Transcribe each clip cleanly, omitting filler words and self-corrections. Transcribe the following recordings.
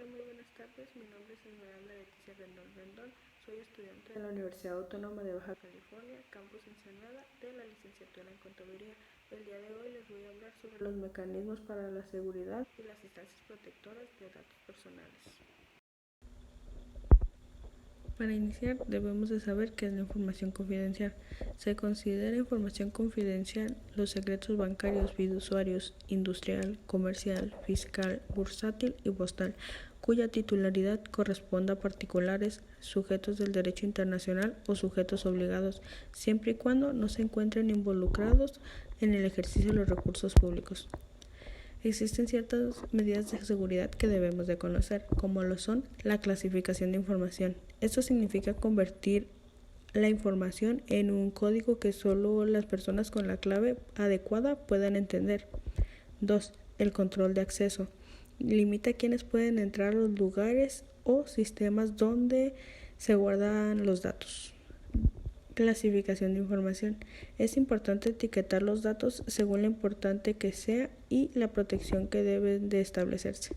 Muy buenas tardes. Mi nombre es Esmeralda Leticia Rendón. Soy estudiante de la Universidad Autónoma de Baja California, Campus Ensenada, de la licenciatura en Contaduría. El día de hoy les voy a hablar sobre los mecanismos para la seguridad y las instancias protectoras de datos personales. Para iniciar, debemos de saber qué es la información confidencial. Se considera información confidencial los secretos bancarios, fiduciarios, industrial, comercial, fiscal, bursátil y postal, cuya titularidad corresponda a particulares, sujetos del derecho internacional o sujetos obligados, siempre y cuando no se encuentren involucrados en el ejercicio de los recursos públicos. Existen ciertas medidas de seguridad que debemos de conocer, como lo son la clasificación de información. Esto significa convertir la información en un código que solo las personas con la clave adecuada puedan entender. 2. El control de acceso. Limita a quienes pueden entrar a los lugares o sistemas donde se guardan los datos. Clasificación de información. Es importante etiquetar los datos según lo importante que sea y la protección que deben de establecerse.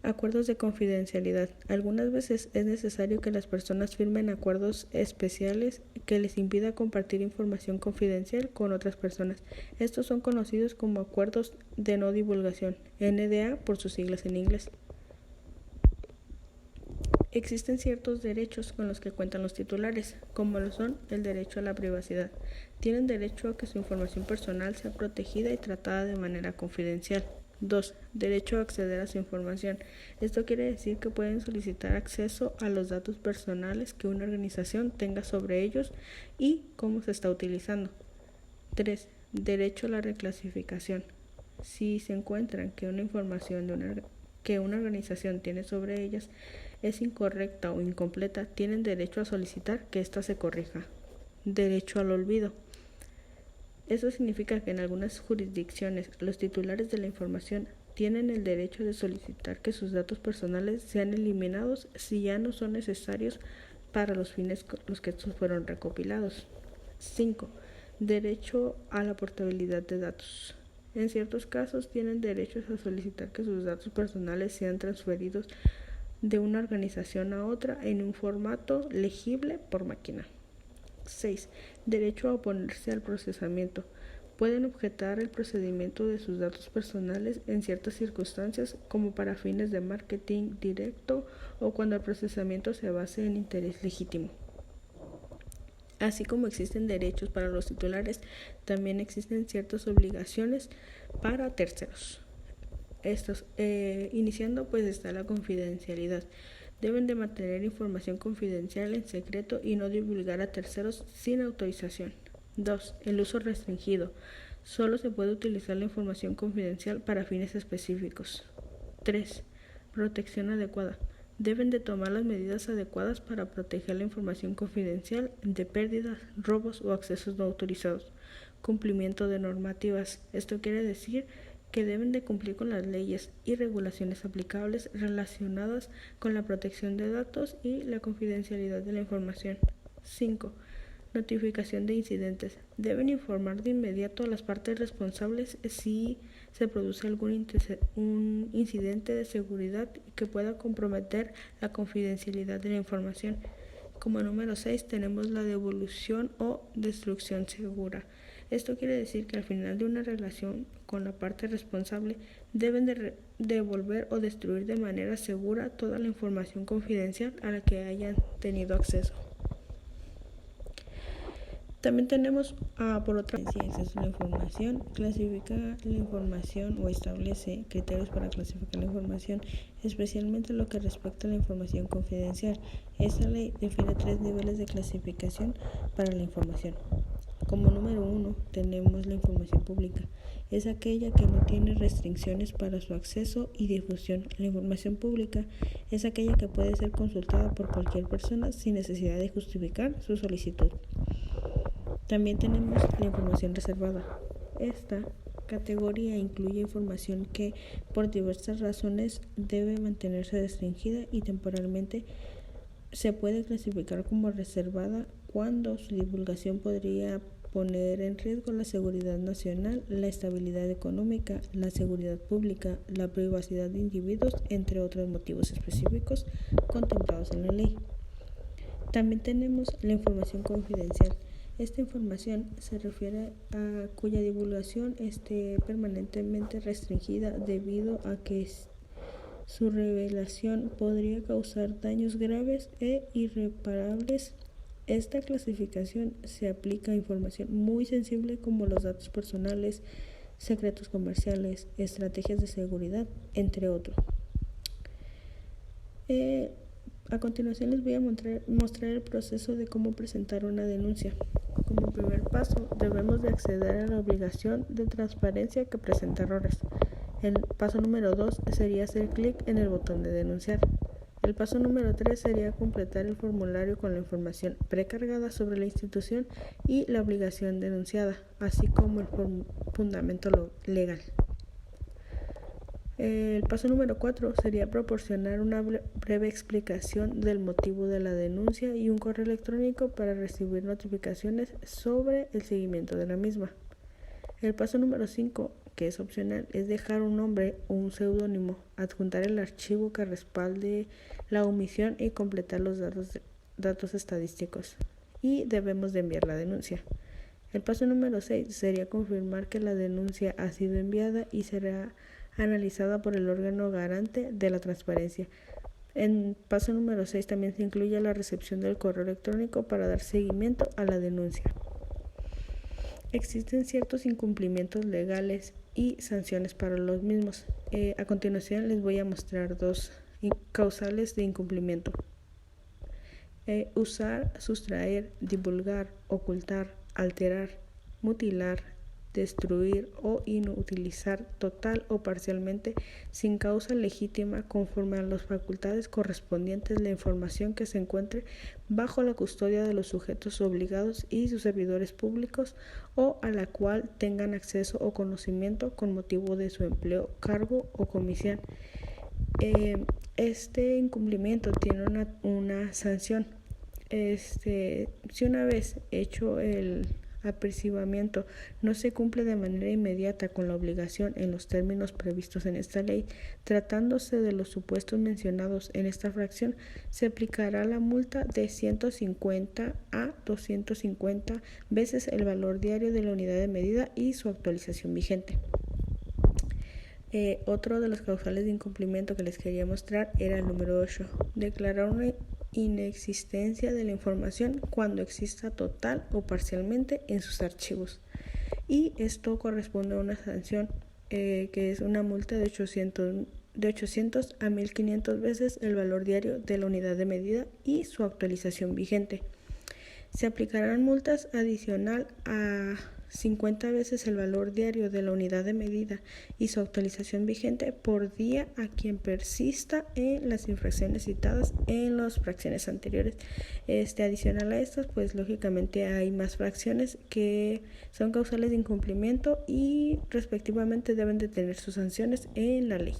Acuerdos de confidencialidad. Algunas veces es necesario que las personas firmen acuerdos especiales que les impida compartir información confidencial con otras personas. Estos son conocidos como acuerdos de no divulgación, NDA por sus siglas en inglés. Existen ciertos derechos con los que cuentan los titulares, como lo son el derecho a la privacidad. Tienen derecho a que su información personal sea protegida y tratada de manera confidencial. 2. Derecho a acceder a su información. Esto quiere decir que pueden solicitar acceso a los datos personales que una organización tenga sobre ellos y cómo se está utilizando. 3. Derecho a la reclasificación. Si se encuentran que una información que una organización tiene sobre ellas es incorrecta o incompleta, tienen derecho a solicitar que ésta se corrija. Derecho al olvido. Eso significa que en algunas jurisdicciones los titulares de la información tienen el derecho de solicitar que sus datos personales sean eliminados si ya no son necesarios para los fines con los que estos fueron recopilados. 5. Derecho a la portabilidad de datos. En ciertos casos tienen derechos a solicitar que sus datos personales sean transferidos de una organización a otra en un formato legible por máquina. 6. Derecho a oponerse al procesamiento. Pueden objetar el procedimiento de sus datos personales en ciertas circunstancias, como para fines de marketing directo o cuando el procesamiento se base en interés legítimo. Así como existen derechos para los titulares, también existen ciertas obligaciones para terceros. Iniciando pues está la confidencialidad. Deben de mantener información confidencial en secreto y no divulgar a terceros sin autorización. 2. El uso restringido. Solo se puede utilizar la información confidencial para fines específicos. 3. Protección adecuada. Deben de tomar las medidas adecuadas para proteger la información confidencial de pérdidas, robos o accesos no autorizados. Cumplimiento de normativas. Esto quiere decir que deben de cumplir con las leyes y regulaciones aplicables relacionadas con la protección de datos y la confidencialidad de la información. 5. Notificación de incidentes. Deben informar de inmediato a las partes responsables si se produce un incidente de seguridad que pueda comprometer la confidencialidad de la información. Como número 6 tenemos la devolución o destrucción segura. Esto quiere decir que al final de una relación con la parte responsable deben de devolver o destruir de manera segura toda la información confidencial a la que hayan tenido acceso. También tenemos por otra acceso a la información, clasifica la información o establece criterios para clasificar la información, especialmente lo que respecta a la información confidencial. Esta ley define 3 niveles de clasificación para la información. Como número 1 tenemos la información pública. Es aquella que no tiene restricciones para su acceso y difusión. La información pública es aquella que puede ser consultada por cualquier persona sin necesidad de justificar su solicitud. También tenemos la información reservada. Esta categoría incluye información que por diversas razones debe mantenerse restringida y temporalmente se puede clasificar como reservada cuando su divulgación podría poner en riesgo la seguridad nacional, la estabilidad económica, la seguridad pública, la privacidad de individuos, entre otros motivos específicos contemplados en la ley. También tenemos la información confidencial. Esta información se refiere a cuya divulgación esté permanentemente restringida debido a que su revelación podría causar daños graves e irreparables. Esta clasificación se aplica a información muy sensible como los datos personales, secretos comerciales, estrategias de seguridad, entre otros. A continuación les voy a mostrar el proceso de cómo presentar una denuncia. Como primer paso, debemos de acceder a la obligación de transparencia que presenta errores. El paso número 2 sería hacer clic en el botón de denunciar. El paso número 3 sería completar el formulario con la información precargada sobre la institución y la obligación denunciada, así como el fundamento legal. El paso número 4 sería proporcionar una breve explicación del motivo de la denuncia y un correo electrónico para recibir notificaciones sobre el seguimiento de la misma. El paso número 5, que es opcional, es dejar un nombre o un seudónimo, adjuntar el archivo que respalde la omisión y completar los datos estadísticos. Y debemos de enviar la denuncia. El paso número 6 sería confirmar que la denuncia ha sido enviada y será analizada por el órgano garante de la transparencia. En paso número 6 también se incluye la recepción del correo electrónico para dar seguimiento a la denuncia. Existen ciertos incumplimientos legales y sanciones para los mismos. A continuación les voy a mostrar dos causales de incumplimiento. Usar, sustraer, divulgar, ocultar, alterar, mutilar, destruir o inutilizar total o parcialmente sin causa legítima conforme a las facultades correspondientes la información que se encuentre bajo la custodia de los sujetos obligados y sus servidores públicos o a la cual tengan acceso o conocimiento con motivo de su empleo, cargo o comisión. Este incumplimiento tiene una sanción. Si una vez hecho el apercibimiento no se cumple de manera inmediata con la obligación en los términos previstos en esta ley, tratándose de los supuestos mencionados en esta fracción, se aplicará la multa de 150 a 250 veces el valor diario de la unidad de medida y su actualización vigente. Otro de los causales de incumplimiento que les quería mostrar era el número 8, declarar una inexistencia de la información cuando exista total o parcialmente en sus archivos. Y esto corresponde a una sanción que es una multa de 800 a 1500 veces el valor diario de la unidad de medida y su actualización vigente. Se aplicarán multas adicional a 50 veces el valor diario de la unidad de medida y su actualización vigente por día a quien persista en las infracciones citadas en las fracciones anteriores. Adicional a estas, pues lógicamente hay más fracciones que son causales de incumplimiento y respectivamente deben de tener sus sanciones en la ley.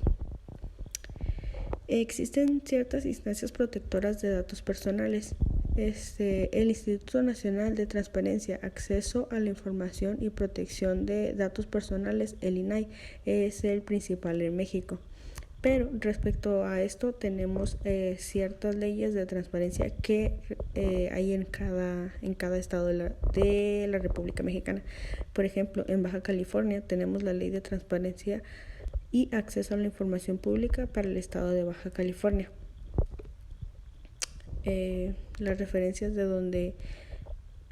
Existen ciertas instancias protectoras de datos personales. El Instituto Nacional de Transparencia, Acceso a la Información y Protección de Datos Personales, el INAI, es el principal en México. Pero respecto a esto tenemos ciertas leyes de transparencia que hay en cada estado de la República Mexicana. Por ejemplo, en Baja California tenemos la Ley de Transparencia y Acceso a la Información Pública para el estado de Baja California. Las referencias de donde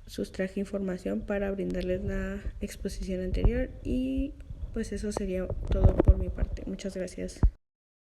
sustraje información para brindarles la exposición anterior y pues eso sería todo por mi parte. Muchas gracias.